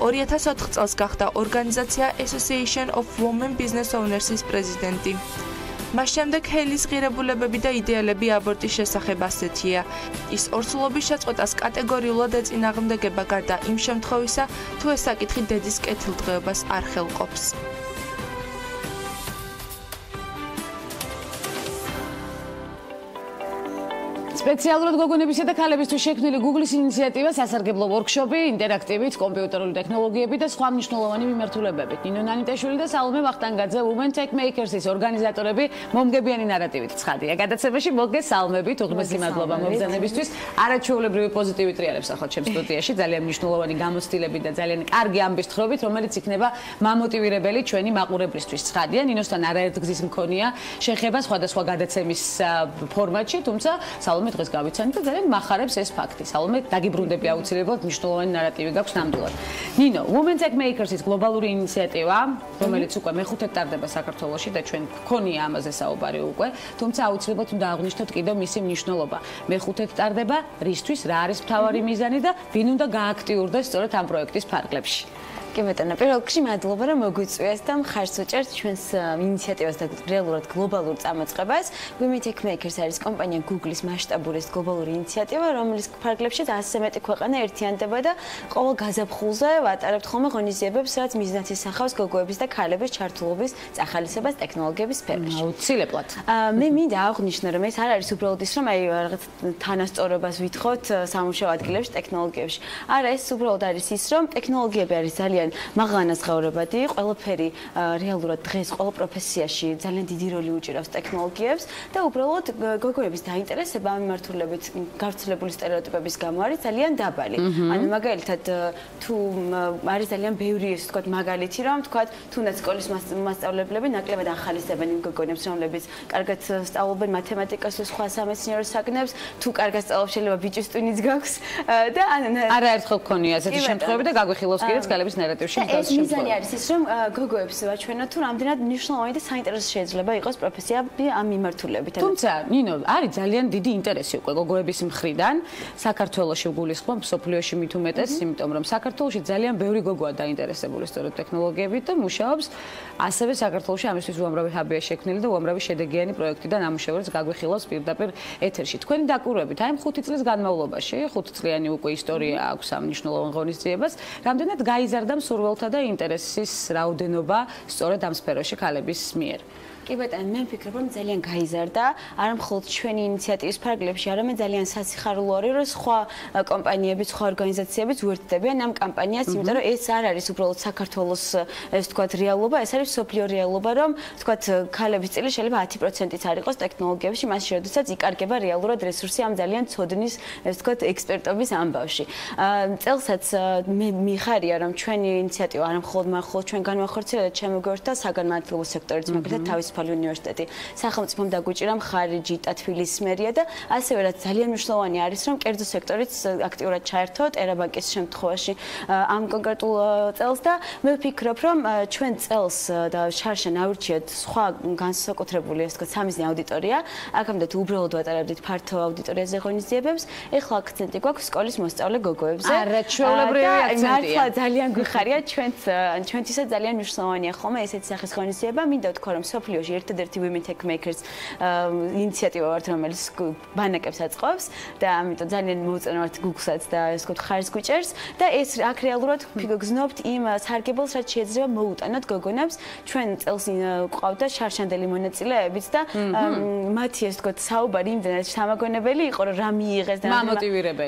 2004 წელს გახდა ორგანიზაცია Association of Women Business Owners-ის პრეზიდენტი. მას შემდეგ ჰეილის ღირებულებები და იდეალები აბორტის შესახებ ასეთია. ის ორსულობის შეწყვეტას კატეგორიულად ეწინააღმდეგება გარდა იმ შემთხვევისა, თუ ეს საკითხი დედის კეთილდღეობას არ ხელყოფს. სპეციალურად გოგონებისა და ქალებისთვის შექმნილი Google-ის ინიციატივა სასარგებლო ვორქშოპი, ინტერაქტივით, კომპიუტერული ტექნოლოგიები და სხვა მნიშვნელოვანი მიმართულებებით. ნინო ნანიტაშვილი და სალომე ვახტანგაძე Women Tech Makers-ის ორგანიზატორები მომგებიანი ნარატივით ცხადია. გადაცემაში მოგეს სალმებით, უღრმესი მადლობა მობრძანებისთვის. არაჩვეულებრივი პოზიტივი ტრიალებს ახლა ჩემს სტუდიაში, ძალიან მნიშვნელოვანი გამოცდილები და ძალიან კარგი ამბის თხრობით, რომელიც იქნება მამოტივირებელი ჩვენი მაყურებლისთვის. ცხადია, ნინოსთან არაერთგზის მქონია შეხება სხვადასხვა გადაცემის ფორმატში, თუმცა სალომე დღეს გავიცანით და ძალიან მახარებს ეს ფაქტი. სალომე დაგიბრუნდები აუცილებლად, მნიშვნელოვანი ნარატივი გაქვს ნამდვილად. ნინო, Women Tech Makers-ის გლობალური ინიციატივა, რომელიც უკვე მეხუთედ ტარდება საქართველოში და ჩვენ გქონია ამაზე საუბარი უკვე, თუმცა აუცილებლად უნდა აღვნიშნოთ კიდევ მისი მნიშვნელობა. მეხუთედ ტარდება, რისთვის, რა არის მთავარი მიზანი და ვინ უნდა გააქტიურდეს სწორედ ამ პროექტის ფარგლებში. კი ბატონო, პირველ რიგში მადლობა რომ მოგვიწვიეს და მხარს უჭერთ ჩვენს ინიციატივას და რეალურად გლობალურ წამოწყებას. Women Tech Makers არის კომპანია Google-ის მასშტაბური გლობალური ინიციატივა, რომლის ფარგლებშიც 100-ზე მეტი ქვეყანა ერთიანდება და ყოველ გაზაფხულზე ვატარებთ ხოლმე ღონისძიებებს, რაც მიზნად ისახავს გოგოების და ქალების ჩართულობის, წახალისებას ტექნოლოგიების სფეროში. აუცილებლად. მე მინდა აღვნიშნო, რომ ეს არ არის უბრალოდ ის, რომ რაღაც თანასწორობას ვითხოვთ სამუშაო ადგილებში, ტექნოლოგიებში. არა, ეს უბრალოდ არის ის, რომ ტექნოლოგიები არის ძალიან მაღალანაზღაურებადი, ყველაფერი რეალურად დღეს ყოველ პროფესიაში ძალიან დიდი როლი უჭირავს ტექნოლოგიებს და უბრალოდ გოგოების დაინტერესება ამ მიმართულებით გავრცელებული სტერეოტიპების გამო არის ძალიან დაბალი. ანუ მაგალითად თუ არის ძალიან ბევრი ეს თქვა მაგალითი, რომ თქვა თუნდაც სკოლის მასწავლებლები ნაკლებად ახალისებენ იმ გოგონებს, რომლებიც კარგად სწავლობენ მათემატიკას და სხვა სამეცნიერო საგნებს, თუ კარგად სწავლობს შეიძლება ბიჭის ტვინიც გაქვს და არაერთხელ გქონია ესეთი შემთხვევები და გაგვიხილავს კიდეც ქალების ნარატივში მსგავსი შემთხვევები. მიზანი არის ის, რომ გოგოებს ვაჩვენოთ, თუ რამდენად მნიშვნელოვანი და საინტერესო შეიძლება იყოს პროფესიები ამ მიმართულებით. თუმცა, ნინო, არის ძალიან დიდი ინტერესი უკვე გოგოების მხრიდან საქართველოში გულისხმობ, მსოფლიოში მით უმეტეს, იმიტომ რომ საქართველოში ძალიან ბევრი გოგოა დაინტერესებული სწორედ ტექნოლოგიებით და მუშაობს, ასევე საქართველოში ამისთვის უამრავი ჰაბია შექმნილი და უამრავი შედეგიანი პროექტი და ნამუშევრიც გაგვიხილავს პირდაპირ ეთერში. თქვენი დაკვირვებით, აი 5 წლის განმავლობაში, 5 წლიანი უკვე ისტორია აქვს ამ მნიშვნელოვან ღონისძიებას, რამდენად გაიზარდა მსურველთა და ინტერესის რაოდენობა სწორედ ამ სფეროში ქალების მიერ. კი ბატონო, მე ვფიქრობ, რომ ძალიან გაიზარდა, არა მხოლოდ ჩვენი ინიციატივის ფარგლებში, არამედ ძალიან სასიხარულო არის, რომ სხვა კომპანიები, სხვა ორგანიზაციებიც უერთდებიან ამ კამპანიას, იმიტომ რომ ეს არ არის უბრალოდ საქართველოს ეს თქვათ რეალობა, ეს არის სოფლიო რეალობა, რომ თქვათ ქალების წილი შეიძლება 10%-იც არ იყოს ტექნოლოგიებში, მაშინ როდესაც იკარგება რეალურად რესურსი ამ ძალიან ცოდნის ეს თქვათ ექსპერტობის ამბავში. წელსაც მე მიხარია, რომ ჩვენი ინიციატივა არა მხოლოდ ჩვენ განვახორციელა და შემოგვერთდა საგანმანათლებლო სექტორიც, მაგალითად თავისუფალი უნივერსიტეტი, სახელმწიფომ დაგვიჭირა მხარიჯი და თბილისის მერია და ასევე რაც ძალიან მნიშვნელოვანი არის, რომ კერძო სექტორიც აქტიურად ჩაერთო ტერაბანკის შემთხვევაში ამ კონკრეტულ წელს და მე ვფიქრობ, რომ ჩვენ წელს და შარშან აურჩიეთ სხვა განსაკუთრებული ეს თქვა სამიზნე აუდიტორია, აქამდე თუ უბრალოდ ვატარებდით ფართო აუდიტორიაზე ღონისძიებებს, ეხლა აქცენტი გვაქვს სკოლის მოსწავლე გოგოებზე. არაჩვეულებრივი აქცენტია. მართლა ძალიან გვიხარია ჩვენთვისაც ძალიან მნიშვნელოვანია ხოლმე ესეთი სახის ღონისძიება. მინდა ვთქვა, რომ სოფლიოში საქართველოში ერთადერთი women tech makers ინიციატივა ვართ, რომელიც ბანაკებს აწყობს და ამიტომ ძალიან მოვუწევთ Google-საც და ეს ვთქვათ ხარს გვიჭერს და ეს აქ რეალურად გზნობთ იმ სარგებელს, რაც შეიძლება მოუტანოთ გოგონებს. ჩვენ წელს გვყავდა შარშანდელი მონაწილეებიც და მათი ეს ვთქვათ საუბარი იმდენად სამაგონებელი იყო, რომ რა მიიღეს და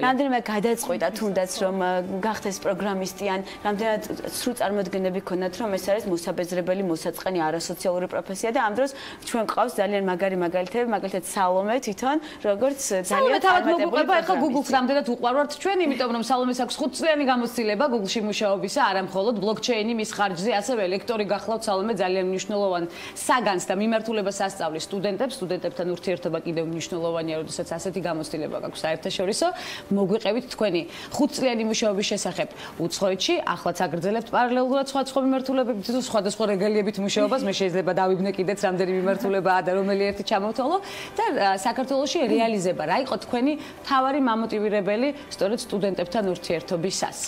რამდენიმე გადაწყვიტა თუნდაც რომ გახდეს პროგრამისტი ან რამდენად სრულ წარმოდგენები ქონათ, რომ ეს არის მოსაბეზრებელი, მოსაწყენი არასოციალური პროფესია და ამ დროს ჩვენ გვყავს ძალიან მაგარი მაგალითები, მაგალითად სალომე თვითონ, როგორც ძალიან წარმატებული ახლა Google-ს რამდენად უყვარვართ ჩვენ, იმიტომ რომ სალომეს აქვს 5 წლიანი გამოცდილება Google-ში მუშაობისა, არა მხოლოდ ბლოკჩეინი მის ხარჯზე, ასევე ლექტორი გახლავთ სალომე ძალიან მნიშვნელოვან საგანს და მიმართულებას ასწავლის სტუდენტებს, სტუდენტებთან ურთიერთობა კიდევ მნიშვნელოვანია, როდესაც ასეთი გამოცდილება გაქვს საერთაშორისო. მოგვიყევით თქვენი 5 წლიანი მუშაობის შესახებ უცხოეთში, ახლაც აგრძელებთ პარალელურად სხვა მიმართულებებით თუ სხვადასხვა რეგალიებით მუშაობას, მე შეიძლება დავიბნე კიდეც რამდენი მიმართულებაა და რომელი ერთი ჩამოვთვალო და საქართველოში რეალიზება რა იყო თქვენი მთავარი მამოტივირებელი სწორედ სტუდენტებთან ურთიერთობისას?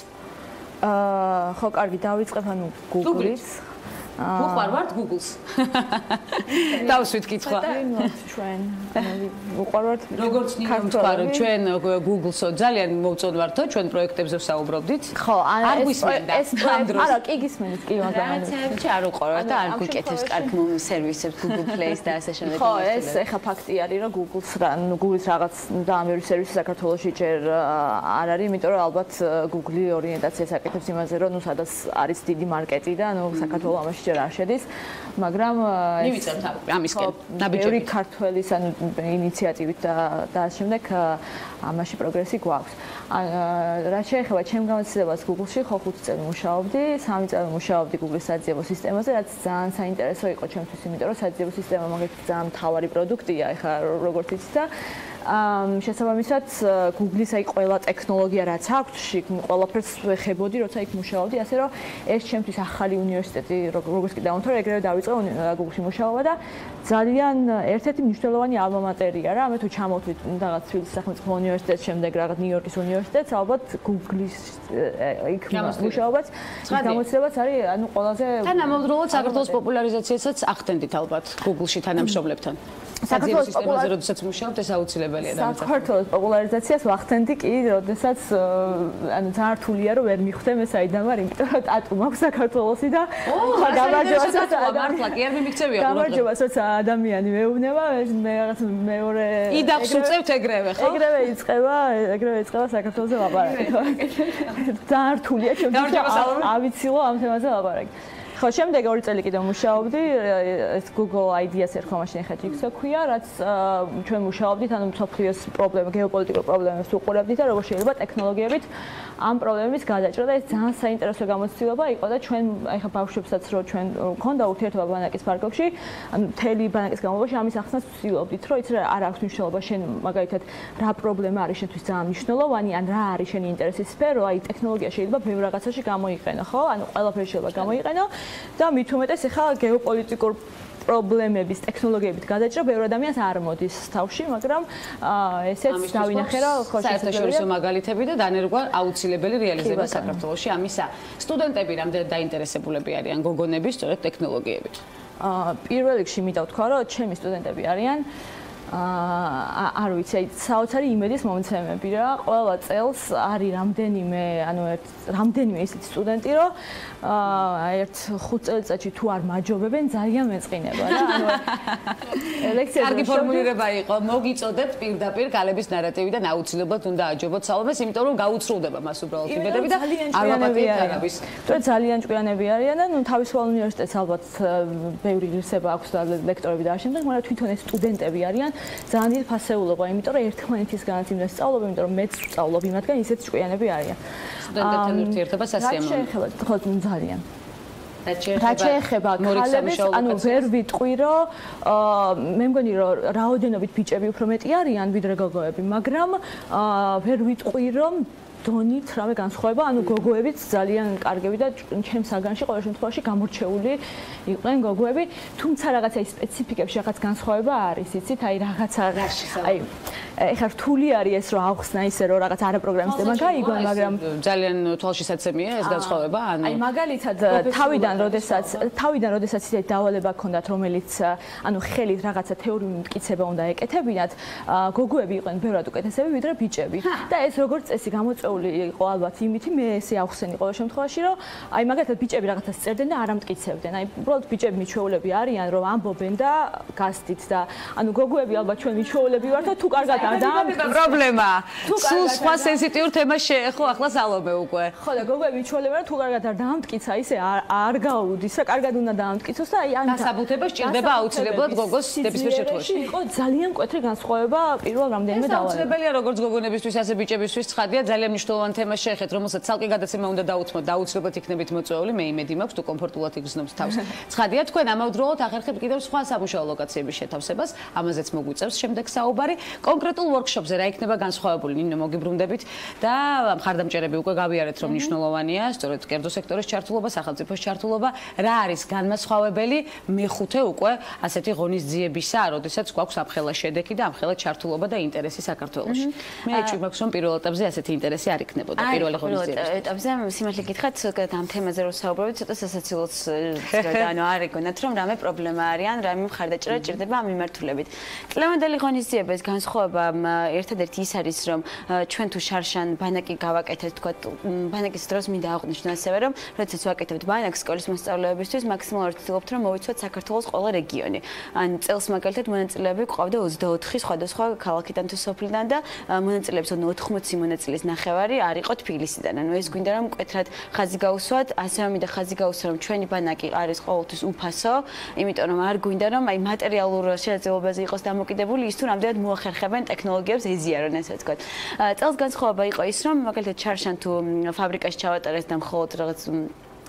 ხო, კარგი, დავიწყებ ანუ Google-ის. უყვარვართ Google-ს. დავსვით კითხვა. ჩვენ უყვარვართ როგორც ნინო თქვა რომ ჩვენ Google-ს ძალიან მოვწონვართო, ჩვენ პროექტებზე ვსაუბრობდით. ხო, არ გვისმენდა ამ დროს. არა, კი გისმენთ, კი, მაგრამ რაღაცეებში არ უყვარვართ და არ გვიკეთებს კარგ სერვისებს Google Play-ს და ასე შემდეგ. ხო, ეს ეხა ფაქტი არის, რომ Google-ის რაღაც და ამერი სერვისი საქართველოში ჯერ არ არის, იმიტომ რომ ალბათ Google-ი ორიენტაციას აკეთებს imაზე, რომ სადაც არის დიდი მარკეტი და საქართველოს ამაში ჯერ არ შედის, მაგრამ მივიწევთ ამისკენ ნაბიჯები ქართველის ანუ ინიციატივით და ამ შემდეგ ამაში პროგრესი გვაქვს. რაც შეეხება ჩემ გამოცდილებას Google-ში, ხო 5 წელი მუშაობდი, 3 წელი მუშაობდი Google-ის საძიებო სისტემაზე, რაც ძალიან საინტერესო იყო ჩემთვის, იმიტომ რომ საძიებო სისტემა მაგალითად ძალიან მთავარი პროდუქტია, ეხლა როგორც იცით და შესაბამისად Google-ის აი ყველა ტექნოლოგია რაც აქვს, ყველაფერს ვეხებოდი, როცა იქ მუშაობდი, ასე რომ ეს ჩემთვის ახალი უნივერსიტეტი, როგორც კი დავამთავრე, ეგრევე დავიწყე Google-ში მუშაობა და ძალიან ერთ-ერთი მნიშვნელოვანი ალმა მატერია რა, მე თუ ჩამოვთვლით რაღაც თბილისის სახელმწიფო უნივერსიტეტს, შემდეგ რაღაც ნიუ-იორკის უნივერსიტეტს, ალბათ Google-ის იქ მუშაობაც, გამოცდილებაც არის ანუ ყველაზე და ნამდვილად საქართველოს პოპულარიზაციასაც ახდენდით ალბათ Google-ში თანამშრომლებთან. საქართველოს სისტემაზე როდესაც მუშაობთ, ეს აუცილებელია დამეწა. საქართველოს პოპულარიზაციას ვახდენდი კი, როდესაც ანუ ძალიან რთულია რომ ვერ მიხვდე მე საიდან ვარ, იმიტომ რომ ტატუ მაქვს საქართველოსი და გამარჯობასაც მართლა კი არ მიმიქცევია ყურადღება. გამარჯობასაც ადამიანი მეუბნება, მე რაღაც მეორე იდახს უწევთ ეგრევე, ხო? ეგრევე იწყება საქართველოსზე ლაპარაკი. ძალიან რთულია ჩემთვის ავიცილო ამ თემაზე ლაპარაკი. ხო, შემდეგ 2 წელი კიდევ მუშაობდი, ეს Google Ideas ერქვა მაშინ ხეთ იქ ქვია, რაც ჩვენ მუშაობდით, ანუ მსოფლიოს პრობლემა, გეოპოლიტიკურ პრობლემებს უყურებდით და როგორ შეიძლება ტექნოლოგიებით ამ პრობლემების გადაჭრა და ეს ძალიან საინტერესო გამოცდილება იყო და ჩვენ ახლა ბავშვებსაც რო ჩვენ მქონდა ურთიერთობა ბანაკის ფარგლებში, ანუ მთელი ბანაკის განმავლობაში ამის ახსნას ვცდილობდით, რომ იცი რა არ აქვს მნიშვნელობა შენ მაგალითად რა პრობლემა არის შენთვის ძალიან მნიშვნელოვანი, ან რა არის შენი ინტერესის სფერო, აი ტექნოლოგია შეიძლება ბევრ რაღაცაში გამოიყენო, ხო? ანუ ყველაფერი შეიძლება გამოიყენო და მით უმეტეს ახლა გეოპოლიტიკურ პრობლემების ტექნოლოგიებით გადაჭრა ბევრ ადამიანს არ მოდის თავში, მაგრამ ესეც დავინახე რა ხო საერთაშორისო მაგალითები და დანერგვა აუცილებელი რეალიზება საქართველოში ამისა. სტუდენტები რამდენად დაინტერესებულები არიან გოგონების სწორედ ტექნოლოგიებით? პირველ რიგში მინდა ვთქვა, რომ ჩემი სტუდენტები არიან არ ვიცი, საოცარი იმედის მომცემები რა. ყველა წელს არის რამდენიმე ისეთი სტუდენტი, რომ ერთ 5 წელიწადში თუ არ მაჯობებენ, ძალიან მეწყინება რა. ლექციაზე კარგი ფორმულირება იყო. მოგიწოდებთ პირდაპირ ქალების ნარატივიდან აუცილებლად უნდა აჯობოთ სალომეს, იმიტომ რომ გაუცრუდება მას უბრალოდ იმედები და არ ვაპატიებთ არაფერს. ძალიან ჭკვიანები არიან და თავისუფალ უნივერსიტეტს ალბათ ბევრი ღირსება აქვს და ლექტორები და ამ შემდეგ, მაგრამ თვითონ ეს სტუდენტები არიან ძალიან დიდი ფასეულობა, იმიტომ რომ ერთმანეთისგანაც იმას სწავლობ, იმიტომ რომ მეც ვსწავლობ იმათგან, ისეთ ჭკვიანები არიან. სტუდენტებთან ურთიერთობა სასიამოვნოა. ხო, ძალიან. რაც შეეხება ქალების, ანუ ვერ ვიტყვი, რომ მე მგონი რომ რაოდენობით ბიჭები უფრო მეტი არიან ვიდრე გოგოები, მაგრამ ვერ ვიტყვი რომ დონით რამე განსხვავება, ანუ გოგოებიც ძალიან კარგები და ჩემს საგანში ყოველ შემთხვევაში გამორჩეული იყვნენ გოგოები, თუმცა რაღაცა ის სპეციფიკებში რაღაც განსხვავება არის, იცით, აი რაღაცა აი ეხლა რთული არის ეს რომ ავხსნა ისე რომ რაღაც არაპროგრამისტებმა გაიგონ, მაგრამ ძალიან თვალშისაცემია ეს განსხვავება, ანუ აი მაგალითად თავიდან როდესაც ისეთი დავალება ჰქონდათ, რომელიც ანუ ხელით რაღაცა თეორიული მტკიცება უნდა ეკეთებინათ, გოგოები იყვნენ ბევრად უკეთესები ვიდრე ბიჭები. და ეს როგორც წესი გამოწვეული იყო ალბათ იმით, მე ესე ავხსენი ყოველ შემთხვევაში, რომ აი მაგალითად ბიჭები რაღაცას წერდნენ და არ ამტკიცებდნენ. აი უბრალოდ ბიჭები მიჩვეულები არიან, რომ ამბობენ და გასდით და ანუ გოგოები ალბათ ჩვენ მიჩვეულები ვართ და თუ კარგად არ დაამტკიცებთ პრობლემა. სულ სხვა სენსიტიურ თემას შეეხო ახლა სალომე უკვე. ხო და გოგოები მიჩვეულები ვართ თუ კარგად არ დაამტკიცა, ისე არ გაუდის რა, კარგად უნდა დაამტკიცოს და აი ამ დასაბუთება სჭირდება აუცილებლად გოგოს ნებისმიერ შემთხვევაში. იყო ძალიან მკვეთრი განსხვავება პირველ რამდენიმე დავალებაში. აუცილებელია როგორც გოგონებისთვის, ასე ბიჭებისთვის ცხადია, ძალიან მნიშვნელოვანი თემა შეეხეთ, რომელსაც ცალკე გადაცემა უნდა დაუთმოთ და აუცილებლად იქნებით მოწვეული, მე იმედი მაქვს, თუ კომფორტულად იგრძნობს თავს. ცხადია, თქვენ ამავდროულად ახერხებთ კიდევ სხვა სამუშაო ლოკაციების შეთავსებას, ამაზეც მოგვიწევს შემდეგ საუბარი. კონკრეტულ ვორქშოპზე რა იქნება განსხვავებული, ნინო მოგიბრუნდებით და მხარდამჭერები უკვე გავიარეთ, რომ მნიშვნელოვანია, სწორედ კერძო სექტორის ჩართულობა, სახელმწიფოს ჩართულობა, რა არის განმასხვავებელი მეხუთე უკვე ასეთი ღონისძიებისა, როდესაც გვაქვს ამხელა შედეგი და ამხელა ჩართულობა და ინტერესი საქართველოში. მე ეჭვი მაქვს, რომ პირველ ეტაპზე ასეთი ინტერესი არ იქნებოდა პირველი ღონისძიების ეტაპზე სიმართლე გითხრათ, ამ თემაზე რო საუბრობთ, ცოტა სასაცილოც ანუ არ იგონათ, რომ რამე პრობლემა არის ან რამე მხარდაჭერა ჭირდება ამ მიმართულებით. წლევანდელი ღონისძიების განსხვავება ერთადერთი ის არის, რომ ჩვენ თუ შარშან ბანაკი გავაკეთეთ, თქვა ბანაკის დროს მინდა აღვნიშნო ასევე, რომ როდესაც ვაკეთებთ ბანაკს სკოლის მოსწავლეებისთვის, მაქსიმალურად ვცდილობთ, რომ მოვიცვათ საქართველოს ყველა რეგიონი. ან წელს მაგალითად მონაწილეები გვყავდა 24 სხვადასხვა ქალაქიდან თუ სოფლიდან და მონაწილეებს 80 მონაწილეს ნახევარი არ იყო თბილისიდან. ანუ ეს გვინდა რომ მკვეთრად ხაზი გაუსვათ, ასევე მინდა ხაზი გაუსვა, რომ ჩვენი ბანაკი არის ყოველთვის უფასო, იმიტომ რომ არ გვინდა რომ აი მატერიალურ შესაძლებლობაზე იყოს დამოკიდებული ის თუ რამდენად მოახერხებენ ტექნოლოგიებს ეზიარონ, ესე ვთქვათ. წელს განსხვავება იყო ის, რომ მაგალითად ჩარშან თუ ფაბრიკაში ჩავატარეს და მხოლოდ რაღაც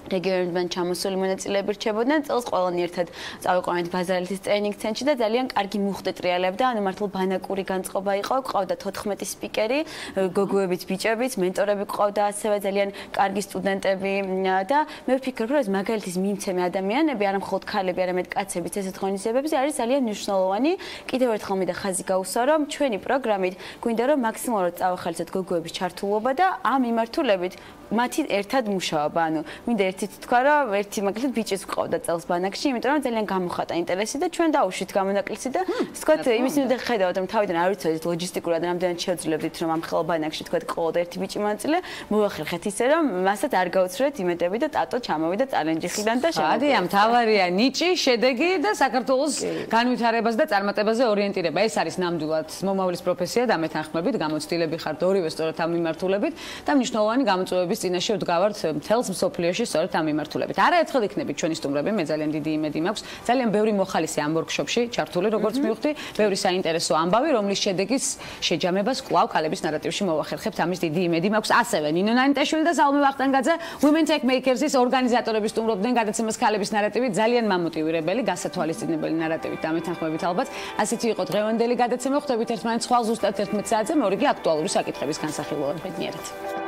რეგიონებიდან ჩამოსული მონაწილეები რჩებოდნენ, წელს ყველანი ერთად წავიყვანეთ ბაზალეთის ტრეინინგ ცენტრში და ძალიან კარგი მუხტი ტრიალებდა, ანუ მართლა ბანაკური განწყობა იყო, ყავდა 14 სპიკერი, გოგოებიც, ბიჭებიც, მენტორები ყავდა, ასევე ძალიან კარგი სტუდენტები და მე ვფიქრობ, რომ ეს მაგალითის მიმცემი ადამიანები, არა მხოლოდ ქალები, არამედ კაცებიც ესეთ ღონისძიებებზე არის ძალიან მნიშვნელოვანი. კიდევ ერთხელ მინდა ხაზი გაუსვა, რომ ჩვენი პროგრამით გვინდა რომ მაქსიმალურად წავახალისოთ გოგოების ჩართულობა და ამ მიმართულებით მათი ერთად მუშაობა, ანუ მინდა ერთით თქვა, რომ ერთი მაგალითად ბიჭის გვყავდა წელს ბანაკში, იმიტომ რომ ძალიან გამოხატა ინტერესი და ჩვენ დაუშვით გამონაკლისი და ვთქვათ, იმის მინდა ხედავთ, რომ თავიდან არ ვიცოდით ლოჯისტიკურად რამდენად შევძლებდით, რომ ამ ხელა ბანაკში თქვათ ყავდა ერთი ბიჭი მონაწილე, მოვახერხეთ ისე, რომ მასაც არ გაუცრეთ იმედები და ტატო ჩამოვიდა წალენჯიხიდან და შემოვიდა. მთავარია ნიჭი, შედეგი და საქართველოს განვითარებას და წარმატებაზე ორიენტირება. ეს არის ნამდვილად მომავლის პროფესია და მეთანხმებით, გამოცდილები ხართ ორივე სწორედ ამ მიმართულებით და მნიშვნელოვანი გამოწვევების წინაშე ვდგავართ მთელს მსოფლიოში სწორედ ამ მიმართულებით. არაერთხელ იქნებით ჩვენი სტუმრები, მე ძალიან დიდი იმედი მაქვს. ძალიან ბევრი მოხალისე ამ ვორქშოპში ჩართული, როგორც მივხვდი, ბევრი საინტერესო ამბავი, რომლის შედეგის შეჯამებას კვლავ ქალების ნარატივში მოვახერხებთ. ამის დიდი იმედი მაქვს. ასევე ნინო ნანიტაშვილი და სალომე ვახტანგაძე Women Tech Makers-ის ორგანიზატორები სტუმრობდნენ გადაცემას ქალების ნარატივი, ძალიან მამოტივირებელი, გასათვალისწინებელი ნარატივით და მეთანხმებით ალბათ. ასეთი იყო დღევანდელი გადაცემა. ხვდებით ერთმანეთს ხვალ ზუსტად 11 საათზე, მორიგი აქტუალური საკითხების განსახილველად. ბედნიერად.